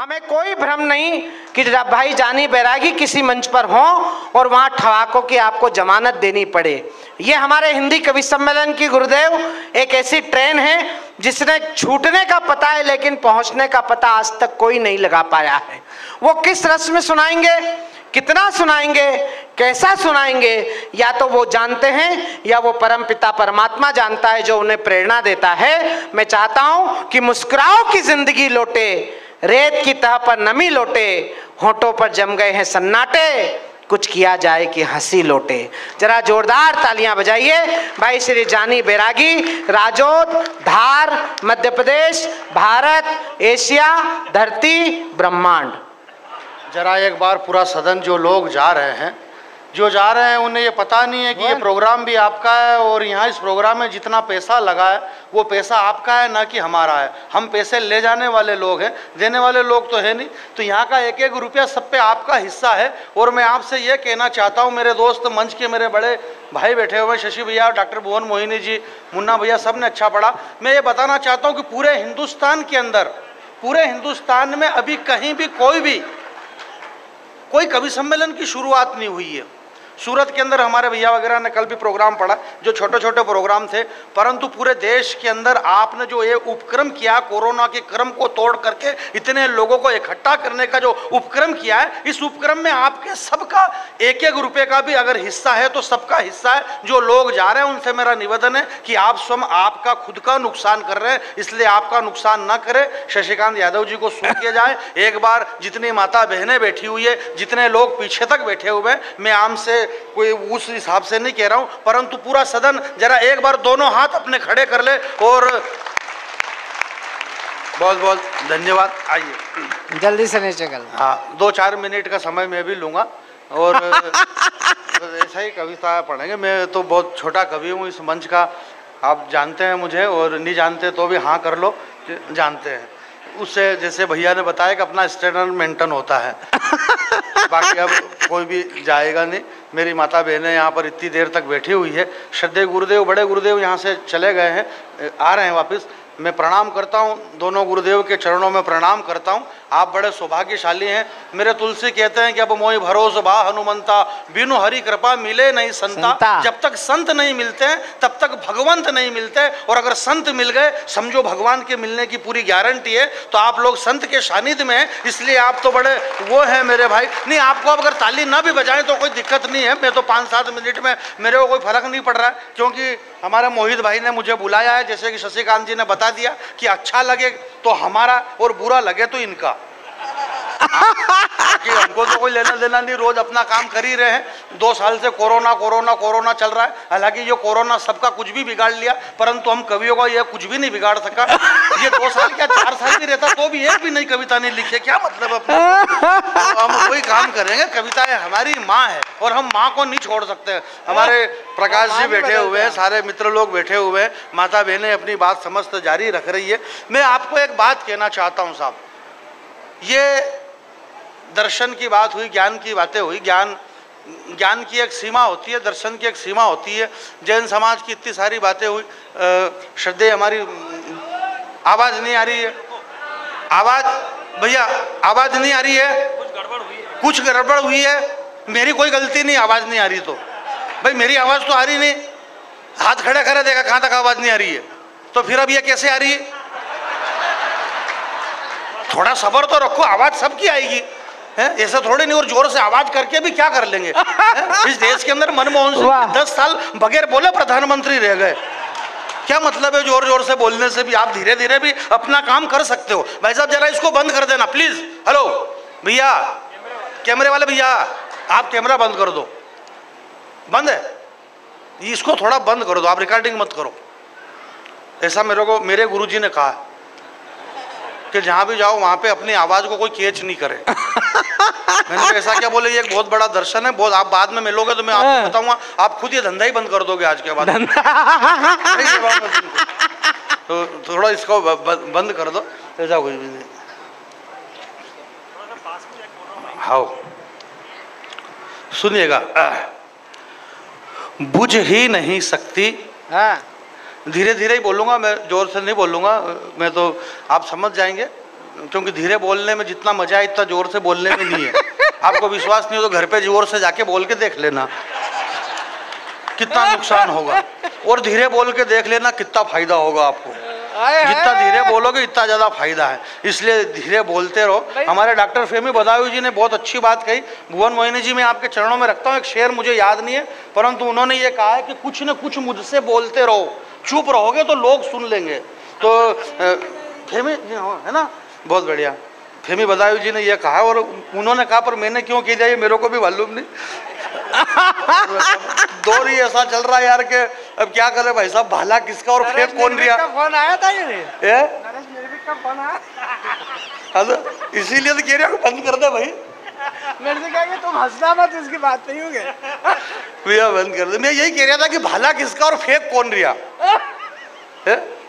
हमें कोई भ्रम नहीं कि जब भाई जानी बैरागी किसी मंच पर हों और वहां ठहाकों की आपको जमानत देनी पड़े। ये हमारे हिंदी कवि सम्मेलन की गुरुदेव एक ऐसी ट्रेन है जिसने छूटने का पता है लेकिन पहुंचने का पता आज तक कोई नहीं लगा पाया है। वो किस रस में सुनाएंगे, कितना सुनाएंगे, कैसा सुनाएंगे, या तो वो जानते हैं या वो परमपिता परमात्मा जानता है जो उन्हें प्रेरणा देता है। मैं चाहता हूं कि मुस्कुराओ की जिंदगी लौटे, रेत की तह पर नमी लौटे, होठों पर जम गए हैं सन्नाटे, कुछ किया जाए कि हंसी लौटे। जरा जोरदार तालियां बजाइए भाई श्री जानी बैरागी, राजौद, धार, मध्य प्रदेश, भारत, एशिया, धरती, ब्रह्मांड। जरा एक बार पूरा सदन, जो लोग जा रहे हैं उन्हें ये पता नहीं है कि ये प्रोग्राम भी आपका है और यहाँ इस प्रोग्राम में जितना पैसा लगा है वो पैसा आपका है, ना कि हमारा है। हम पैसे ले जाने वाले लोग हैं, देने वाले लोग तो है नहीं। तो यहाँ का एक एक रुपया सब पे आपका हिस्सा है। और मैं आपसे ये कहना चाहता हूँ, मेरे दोस्त मंच के मेरे बड़े भाई बैठे हुए, शशि भैया, डॉक्टर भुवन मोहिनी जी, मुन्ना भैया, सब ने अच्छा पढ़ा। मैं ये बताना चाहता हूँ कि पूरे हिंदुस्तान के अंदर, पूरे हिंदुस्तान में अभी कहीं भी कोई कवि सम्मेलन की शुरुआत नहीं हुई है। सूरत के अंदर हमारे भैया वगैरह ने कल भी प्रोग्राम पढ़ा, जो छोटे छोटे प्रोग्राम थे, परंतु पूरे देश के अंदर आपने जो ये उपक्रम किया, कोरोना के क्रम को तोड़ करके इतने लोगों को इकट्ठा करने का जो उपक्रम किया है, इस उपक्रम में आपके सबका एक एक रुपये का भी अगर हिस्सा है तो सबका हिस्सा है। जो लोग जा रहे हैं उनसे मेरा निवेदन है कि आप स्वयं आपका खुद का नुकसान कर रहे हैं, इसलिए आपका नुकसान न करें। शशिकांत यादव जी को सुन के जाए एक बार। जितनी माता बहनें बैठी हुई है, जितने लोग पीछे तक बैठे हुए हैं, मैं आपसे कोई उस हिसाब से नहीं कह रहा हूं, परंतु पूरा सदन जरा एक बार दोनों हाथ अपने खड़े कर ले और बहुत बहुत धन्यवाद। आइए जल्दी से नीचे चल। हाँ, 2-4 मिनट का समय मैं भी लूंगा और ऐसा ही कविता पढ़ेंगे। मैं तो बहुत छोटा कवि हूँ इस मंच का, आप जानते हैं मुझे, और नहीं जानते तो भी हाँ कर लो, जानते हैं। उससे जैसे भैया ने बताया कि अपना स्टैंडर्ड मेंटेन होता है, बाकी अब कोई भी जाएगा नहीं। मेरी माता बहनें यहाँ पर इतनी देर तक बैठी हुई है। श्रद्धेय गुरुदेव, बड़े गुरुदेव यहाँ से चले गए हैं, आ रहे हैं वापस। मैं प्रणाम करता हूँ, दोनों गुरुदेव के चरणों में प्रणाम करता हूँ। आप बड़े सौभाग्यशाली हैं। मेरे तुलसी कहते हैं कि अब मोहि भरोस बा हनुमंता, बिनु हरि कृपा मिले नहीं संता। जब तक संत नहीं मिलते हैं तब तक भगवंत नहीं मिलते, और अगर संत मिल गए समझो भगवान के मिलने की पूरी गारंटी है। तो आप लोग संत के सानिध्य में हैं, इसलिए आप तो बड़े वो हैं मेरे भाई। नहीं, आपको अगर ताली ना भी बजाएं तो कोई दिक्कत नहीं है। मैं तो 5-7 मिनट में, मेरे को कोई फर्क नहीं पड़ रहा है, क्योंकि हमारे मोहित भाई ने मुझे बुलाया है। जैसे कि शशिकांत जी ने बता दिया कि अच्छा लगे तो हमारा और बुरा लगे तो इनका, कि हमको तो कोई लेना देना नहीं, रोज अपना काम कर ही रहे हैं। 2 साल से कोरोना चल रहा है। हालांकि ये कोरोना सबका कुछ भी बिगाड़ लिया, परंतु हम कवियों का ये कुछ भी नहीं बिगाड़ सका। ये 2 साल क्या 4 साल भी रहता तो भी एक भी नई कविता नहीं लिखे, क्या मतलब अपना। तो हम कोई काम करेंगे, कविताएं हमारी माँ है और हम माँ को नहीं छोड़ सकते। हमारे प्रकाश जी बैठे हुए हैं, सारे मित्र लोग बैठे हुए हैं, माता बहनें अपनी बात समस्त जारी रख रही है। मैं आपको एक बात कहना चाहता हूँ साहब, ये दर्शन की बात हुई, ज्ञान की बातें हुई। ज्ञान की एक सीमा होती है, दर्शन की एक सीमा होती है। जैन समाज की इतनी सारी बातें हुई। श्रद्धेय हमारी आवाज नहीं आ रही है, आवाज भैया आवाज नहीं आ रही है, कुछ गड़बड़ हुई है। मेरी कोई गलती नहीं, आवाज नहीं आ रही तो भाई मेरी आवाज तो आ रही नहीं। हाथ खड़े करे देखा कहां तक आवाज नहीं आ रही है, तो फिर अब ये कैसे आ रही है? थोड़ा सब्र तो रखो, आवाज सबकी आएगी है, ऐसा थोड़ी नहीं। और जोर से आवाज करके भी क्या कर लेंगे? इस देश के अंदर मनमोहन सिंह 10 साल बगैर बोले प्रधानमंत्री रह गए। क्या मतलब है जोर जोर से बोलने से भी? आप धीरे धीरे भी अपना काम कर सकते हो। भाई साहब जरा इसको बंद कर देना प्लीज। हेलो भैया, कैमरे वाले भैया, आप कैमरा बंद कर दो। बंद है, इसको थोड़ा बंद कर दो, आप रिकॉर्डिंग मत करो। ऐसा मेरे गुरुजी ने कहा कि जहां भी जाओ वहां पे अपनी आवाज को कोई कैच नहीं करे। मैंने कहा ऐसा क्या बोले? ये एक बहुत बड़ा दर्शन है, बहुत। आप बाद में मिलोगे तो मैं आपको बताऊंगा, आप खुद ये धंधा ही बंद कर दोगे आज के बाद। तो थोड़ा इसको बंद कर दो, ऐसा कुछ भी नहीं। हाँ सुनिएगा, बुझ ही नहीं सकती। धीरे धीरे ही बोलूंगा मैं, जोर से नहीं बोलूंगा मैं, तो आप समझ जाएंगे। क्योंकि धीरे बोलने में जितना मजा है इतना जोर से बोलने में नहीं है। आपको विश्वास नहीं हो तो घर पे जोर से जाके बोल के देख लेना कितना नुकसान होगा, और धीरे बोल के देख लेना कितना फायदा होगा आपको। जितना धीरे बोलोगे इतना ज्यादा फायदा है, इसलिए धीरे बोलते रहो। हमारे डॉक्टर फेमी बदायूं जी ने बहुत अच्छी बात कही। भुवन मोहिनी जी मैं आपके चरणों में रखता हूँ, एक शेर मुझे याद नहीं है, परंतु उन्होंने ये कहा है कि कुछ न कुछ मुझसे बोलते रहो, चुप रहोगे तो लोग सुन लेंगे। तो फेमी है ना, बहुत बढ़िया, फेमी बदायूं जी ने यह कहा, और उन्होंने कहा पर मैंने क्यों किया ये मेरे को भी मालूम नहीं। दौर ही ऐसा चल रहा है यार के अब क्या करे भाई साहब, भाला किसका और फेंक कौन रिया। फोन आया था ये नरेश निर्भीक का फोन आया, इसीलिए तो कह रहा हूँ बंद कर दे भाई। मेरे से कहा कि तुम हंसना मत, इसकी बात नहीं होगी भैया बंद कर दे। मैं यही कह रहा था कि भाला किसका और फेंक कौन रिया।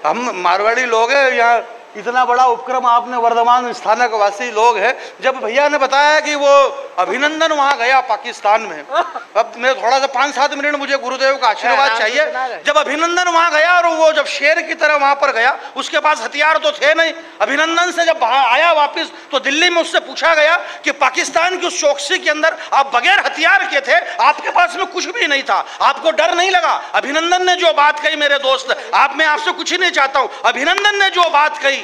हम मारवाड़ी लोग हैं, यहाँ इतना बड़ा उपक्रम आपने वर्धमान स्थानक वासी लोग हैं। जब भैया ने बताया कि वो अभिनंदन वहां गया पाकिस्तान में, अब मैं थोड़ा सा 5-7 मिनट मुझे गुरुदेव का आशीर्वाद चाहिए। जब अभिनंदन वहां गया और वो जब शेर की तरह वहां पर गया, उसके पास हथियार तो थे नहीं। अभिनंदन से जब आया वापिस तो दिल्ली में उससे पूछा गया कि पाकिस्तान की उस चौकसी के अंदर आप बगैर हथियार के थे, आपके पास में कुछ भी नहीं था, आपको डर नहीं लगा? अभिनंदन ने जो बात कही मेरे दोस्त, मैं आपसे कुछ ही नहीं चाहता हूं, अभिनंदन ने जो बात कही,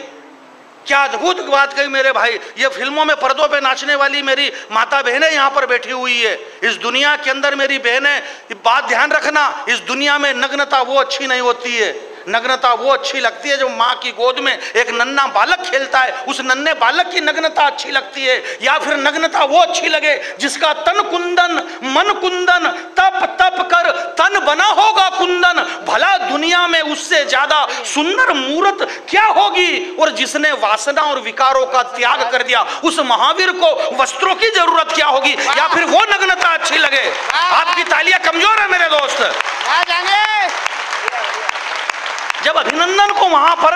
क्या अद्भुत बात कही मेरे भाई। ये फिल्मों में पर्दों पे नाचने वाली मेरी माता बहनें यहाँ पर बैठी हुई है। इस दुनिया के अंदर मेरी बहनें, बात ध्यान रखना, इस दुनिया में नग्नता वो अच्छी नहीं होती है। नग्नता वो अच्छी लगती है जो माँ की गोद में एक नन्हा बालक खेलता है, उस नन्हे बालक की नग्नता अच्छी लगती है। या फिर नग्नता वो अच्छी लगे जिसका तन कुंदन मन कुंदन, तप तप कर तन बना होगा कुंदन, भला दुनिया में उससे ज्यादा सुंदर मूर्त क्या होगी। और जिसने वासना और विकारों का त्याग कर दिया, उस महावीर को वस्त्रों की जरूरत क्या होगी। या फिर वो नग्नता अच्छी लगे। आपकी तालियां कमजोर है मेरे दोस्त। जब अभिनंदन को वहां पर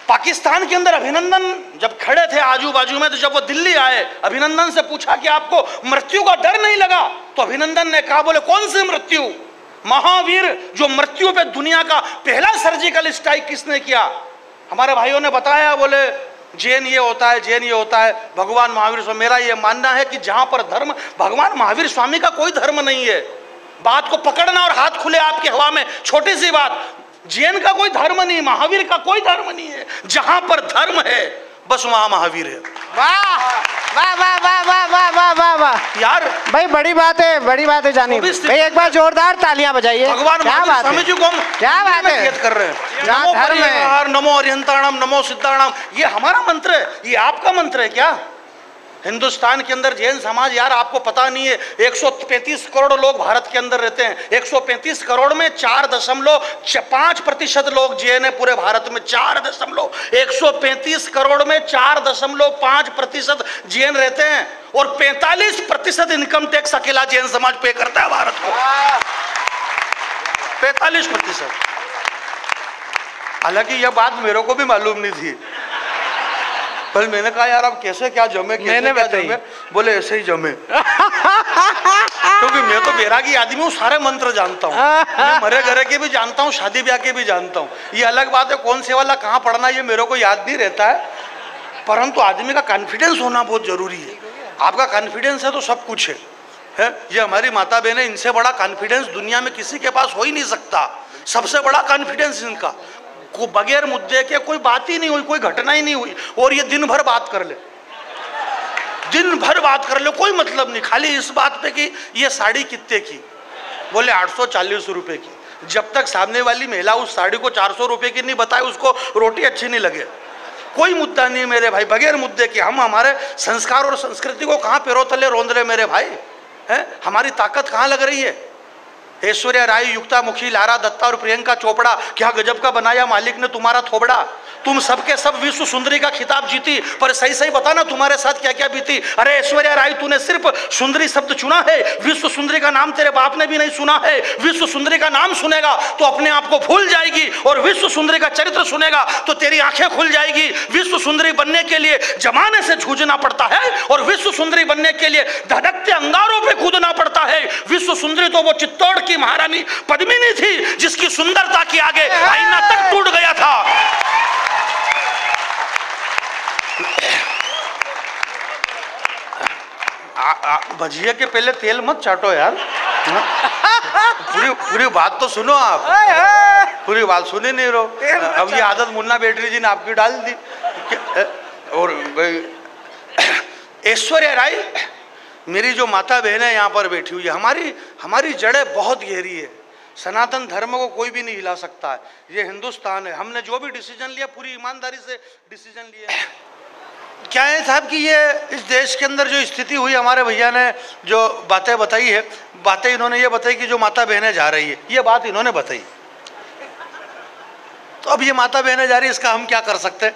पाकिस्तान के अंदर अभिनंदन जब खड़े थे आजू बाजू में, तो जब वो दिल्ली आए, अभिनंदन से पूछा कि आपको मृत्यु का डर नहीं लगा? तो अभिनंदन ने कहा, बोले कौन सी मृत्यु? महावीर जो मृत्यु पे दुनिया का पहला सर्जिकल स्ट्राइक किसने किया? हमारे भाइयों ने बताया, बोले जैन ये होता है, जैन ये होता है, भगवान महावीर स्वामी। मेरा ये मानना है कि जहां पर धर्म, भगवान महावीर स्वामी का कोई धर्म नहीं है। बात को पकड़ना और हाथ खुले आपके हवा में, छोटी सी बात, जैन का कोई धर्म नहीं, महावीर का कोई धर्म नहीं है। जहां पर धर्म है बस वहां महावीर है। वाह वाह वाह वाह वाह वाह वाह वाह वाह यार भाई, बड़ी बात है, बड़ी बात है जानी भाई। एक बार जोरदार तालियां बजाइए। भगवान स्वामी जी को हम क्या बात है कर रहे हैं। नमो परिवार, नमो अरिहंताणम, नमो सिद्धाणम, ये हमारा मंत्र है, ये आपका मंत्र है क्या? हिंदुस्तान के अंदर जैन समाज, यार आपको पता नहीं है, 135 करोड़ लोग भारत के अंदर रहते हैं। 135 करोड़ में 4.5% लोग जैन है पूरे भारत में। 135 करोड़ में 4.5% जैन रहते हैं, और 45% इनकम टैक्स अकेला जैन समाज पे करता है भारत को। 45%। हालांकि यह बात मेरे को भी मालूम नहीं थी, पर मैंने कहा यार अब कैसे क्या जमे, कैसे क्या जमे? बोले ऐसे ही जमे। क्योंकि मैं तो बैरागी आदमी हूँ, सारे मंत्र जानता हूँ, मैं मरे घरे के भी जानता हूँ, शादी ब्याह के भी जानता हूँ। ये अलग बात है कौन से वाला कहाँ पढ़ना ये मेरे को याद नहीं रहता है, परंतु आदमी का कॉन्फिडेंस होना बहुत जरूरी है। आपका कॉन्फिडेंस है तो सब कुछ है। ये हमारी माता बहन है, इनसे बड़ा कॉन्फिडेंस दुनिया में किसी के पास हो ही नहीं सकता। सबसे बड़ा कॉन्फिडेंस इनका, को बगैर मुद्दे के कोई बात ही नहीं हुई, कोई घटना ही नहीं हुई, और ये दिन भर बात कर ले, दिन भर बात कर ले, कोई मतलब नहीं, खाली इस बात पे कि ये साड़ी कितने की? बोले 840 रुपए की। जब तक सामने वाली महिला उस साड़ी को 400 रुपए की नहीं बताए, उसको रोटी अच्छी नहीं लगे। कोई मुद्दा नहीं है मेरे भाई, बगैर मुद्दे के हम हमारे संस्कार और संस्कृति को कहाँ पैरों तले रोंद रहे मेरे भाई हैं? हमारी ताकत कहाँ लग रही है? ऐश्वर्या राय, युक्ता मुखी, लारा दत्ता और प्रियंका चोपड़ा, क्या गजब का बनाया मालिक ने तुम्हारा थोबड़ा। तुम सबके सब विश्व सुंदरी का खिताब जीती, पर सही सही बताना तुम्हारे साथ क्या क्या बीती। अरे ऐश्वर्या राय, तूने सिर्फ सुंदरी शब्द चुना है, विश्व सुंदरी का नाम तेरे बाप ने भी नहीं सुना है। विश्व सुंदरी का नाम सुनेगा तो अपने आप को भूल जाएगी, और विश्व सुंदरी का चरित्र सुनेगा तो तेरी आंखें खुल जाएगी। विश्व सुंदरी बनने के लिए जमाने से जूझना पड़ता है, और विश्व सुंदरी बनने के लिए धड़कते अंगारों पे कूदना पड़ता है। विश्व सुंदरी तो वो चित्तौड़ की महारानी पद्मिनी थी, जिसकी सुंदरता के आगे आईना तक टूट गया था। भजिया के पहले तेल मत चाटो यार। पूरी बात तो सुनो आप। पूरी बात सुने नहीं रहो। अब ये आदत मुन्ना बेटरी जी ने आपकी डाल दी। और ऐश्वर्या राय, मेरी जो माता बहन है यहाँ पर बैठी हुई है, हमारी जड़ें बहुत गहरी है। सनातन धर्म को कोई भी नहीं हिला सकता है। ये हिंदुस्तान है। हमने जो भी डिसीजन लिया पूरी ईमानदारी से डिसीजन लिया। क्या है साहब कि ये इस देश के अंदर जो स्थिति हुई, हमारे भैया ने जो बातें बताई है, बातें इन्होंने ये बताई कि जो माता बहनें जा रही है, ये बात इन्होंने बताई। तो अब ये माता बहनें जा रही है, इसका हम क्या कर सकते हैं?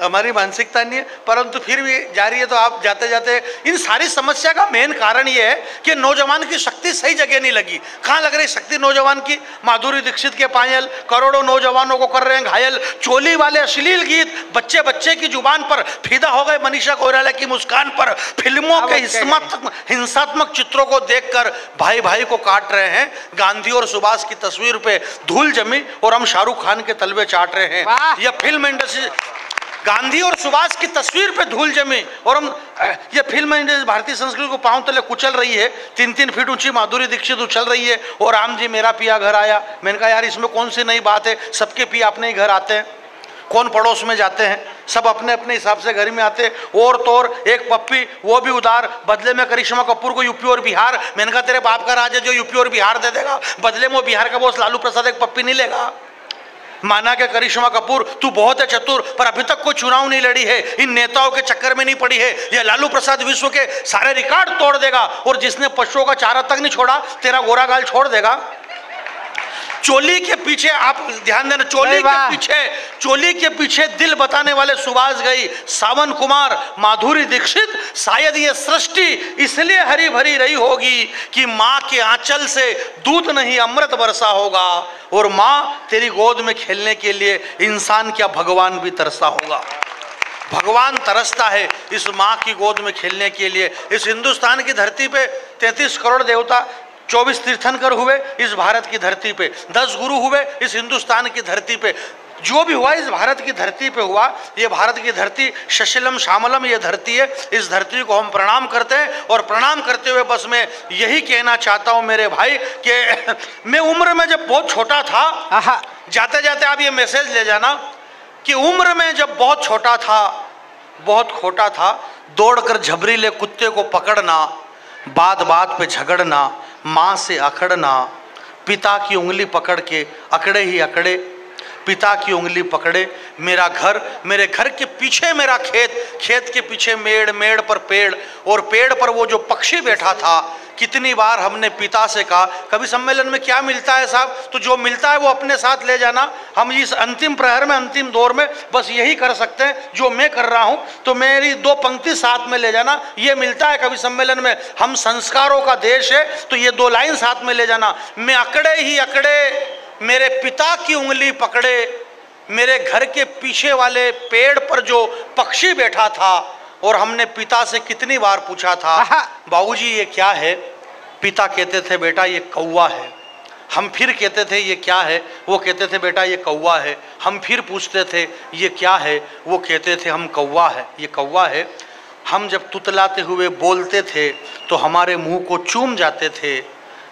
हमारी मानसिकता नहीं है, परंतु फिर भी जा रही है। तो आप जाते जाते इन सारी समस्या का मेन कारण ये है कि नौजवान की शक्ति सही जगह नहीं लगी। कहाँ लग रही शक्ति नौजवान की? माधुरी दीक्षित के पायल करोड़ों नौजवानों को कर रहे हैं घायल। चोली वाले अश्लील गीत बच्चे बच्चे की जुबान पर फिदा हो गए। मनीषा कोइराला की मुस्कान पर फिल्मों के हिंसात्मक चित्रों को देखकर भाई भाई को काट रहे हैं। गांधी और सुभाष की तस्वीर पे धूल जमी और हम शाहरुख खान के तलवे चाट रहे हैं। यह फिल्म इंडस्ट्री, गांधी और सुभाष की तस्वीर पे धूल जमी और हम, ये फिल्म इंडस्ट्री भारतीय संस्कृति को पांव तले कुचल रही है। 3-3 फीट ऊंची माधुरी दीक्षित उछल रही है और राम जी मेरा पिया घर आया। मैंने कहा यार इसमें कौन सी नई बात है? सबके पिया अपने ही घर आते हैं, कौन पड़ोस में जाते हैं, सब अपने अपने हिसाब से घर में आते हैं। और तो और एक पप्पी, वो भी उधार, बदले में करिश्मा कपूर को यूपी और बिहार। मैंने कहा तेरे बाप का राज है जो यूपी और बिहार दे देगा, बदले में वो बिहार का बॉस लालू प्रसाद एक पप्पी नहीं लेगा। माना कि करिश्मा कपूर तू बहुत है चतुर, पर अभी तक कोई चुनाव नहीं लड़ी है, इन नेताओं के चक्कर में नहीं पड़ी है। ये लालू प्रसाद विश्व के सारे रिकॉर्ड तोड़ देगा और जिसने पशुओं का चारा तक नहीं छोड़ा तेरा गोरा गाल छोड़ देगा। चोली के पीछे आप ध्यान देना, चोली के पीछे दिल बताने वाले सुभाष घई, सावन कुमार, माधुरी दीक्षित। शायद ये सृष्टि इसलिए हरी भरी रही होगी कि माँ के आंचल से दूध नहीं अमृत बरसा होगा। और माँ तेरी गोद में खेलने के लिए इंसान क्या भगवान भी तरसा होगा। भगवान तरसता है इस माँ की गोद में खेलने के लिए। इस हिंदुस्तान की धरती पे 33 करोड़ देवता, 24 तीर्थंकर हुए इस भारत की धरती पे, 10 गुरु हुए इस हिंदुस्तान की धरती पे। जो भी हुआ इस भारत की धरती पे हुआ। ये भारत की धरती शशिलम श्यामलम ये धरती है। इस धरती को हम प्रणाम करते हैं और प्रणाम करते हुए बस मैं यही कहना चाहता हूँ मेरे भाई कि मैं उम्र में जब बहुत छोटा था, जाते जाते आप ये मैसेज ले जाना कि उम्र में जब बहुत छोटा था, बहुत खोटा था, दौड़कर झबरीले कुत्ते को पकड़ना, बात बात पे झगड़ना, माँ से अकड़ना, पिता की उंगली पकड़ के अकड़े ही अकड़े, पिता की उंगली पकड़े, मेरा घर, मेरे घर के पीछे मेरा खेत, खेत के पीछे मेड़, मेड़ पर पेड़ और पेड़ पर वो जो पक्षी बैठा था। कितनी बार हमने पिता से कहा, कभी सम्मेलन में क्या मिलता है साहब, तो जो मिलता है वो अपने साथ ले जाना। हम इस अंतिम प्रहर में, अंतिम दौर में बस यही कर सकते हैं जो मैं कर रहा हूँ, तो मेरी 2 पंक्ति साथ में ले जाना। ये मिलता है कभी सम्मेलन में, हम संस्कारों का देश है, तो ये 2 लाइन साथ में ले जाना। मैं अकड़े ही अकड़े मेरे पिता की उंगली पकड़े, मेरे घर के पीछे वाले पेड़ पर जो पक्षी बैठा था और हमने पिता से कितनी बार पूछा था, बाबूजी ये क्या है? पिता कहते थे बेटा ये कौवा है। हम फिर कहते थे ये क्या है? वो कहते थे बेटा ये कौवा है। हम फिर पूछते थे ये क्या है? वो कहते थे हम कौवा है, ये कौवा है। हम जब तुतलाते हुए बोलते थे तो हमारे मुंह को चूम जाते थे।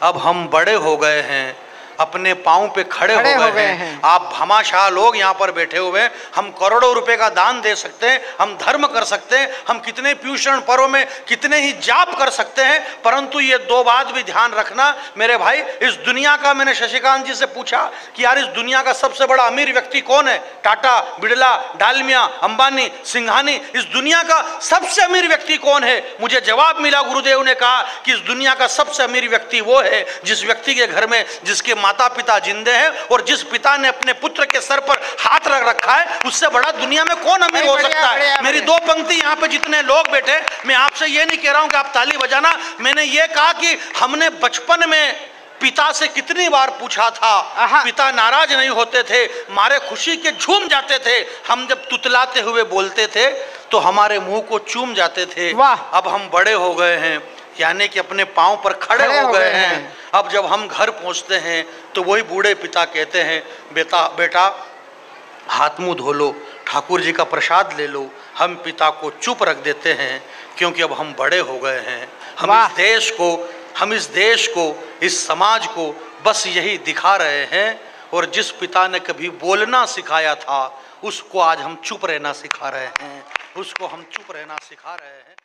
अब हम बड़े हो गए हैं, अपने पाँव पे खड़े हो गए हैं। आप भामाशाह लोग यहाँ पर बैठे हुए हैं, हम करोड़ों रुपए का दान दे सकते हैं, हम धर्म कर सकते हैं, हम कितने पीयूषण पर्व में कितने ही जाप कर सकते हैं, परंतु ये 2 बात भी ध्यान रखना मेरे भाई। इस दुनिया का, मैंने शशिकांत जी से पूछा कि यार इस दुनिया का सबसे बड़ा अमीर व्यक्ति कौन है? टाटा, बिड़ला, डालमिया, अंबानी, सिंघानी, इस दुनिया का सबसे अमीर व्यक्ति कौन है? मुझे जवाब मिला, गुरुदेव ने कहा कि इस दुनिया का सबसे अमीर व्यक्ति वो है जिस व्यक्ति के घर में जिसके माता पिता जिंदे हैं और जिस पिता ने अपने पुत्र के सर पर हाथ रख रखा है। उससे बड़ा दुनिया में कौन अमीर हो सकता है? मेरी 2 पंक्ति यहाँ पे जितने लोग बैठे, मैं आपसे ये नहीं कह रहा हूं कि आप ताली बजाना। मैंने ये कहा कि हमने बचपन में पिता से कितनी बार पूछा था, पिता नाराज नहीं होते थे, मारे खुशी के झूम जाते थे। हम जब तुतलाते हुए बोलते थे तो हमारे मुंह को चूम जाते थे। अब हम बड़े हो गए हैं, यानी कि अपने पांव पर खड़े हो गए हैं। अब जब हम घर पहुंचते हैं तो वही बूढ़े पिता कहते हैं बेटा हाथ मुंह धो लो, ठाकुर जी का प्रसाद ले लो। हम पिता को चुप रख देते हैं क्योंकि अब हम बड़े हो गए हैं। हम वाह। इस देश को, इस समाज को बस यही दिखा रहे हैं, और जिस पिता ने कभी बोलना सिखाया था उसको आज हम चुप रहना सिखा रहे हैं, उसको हम चुप रहना सिखा रहे हैं।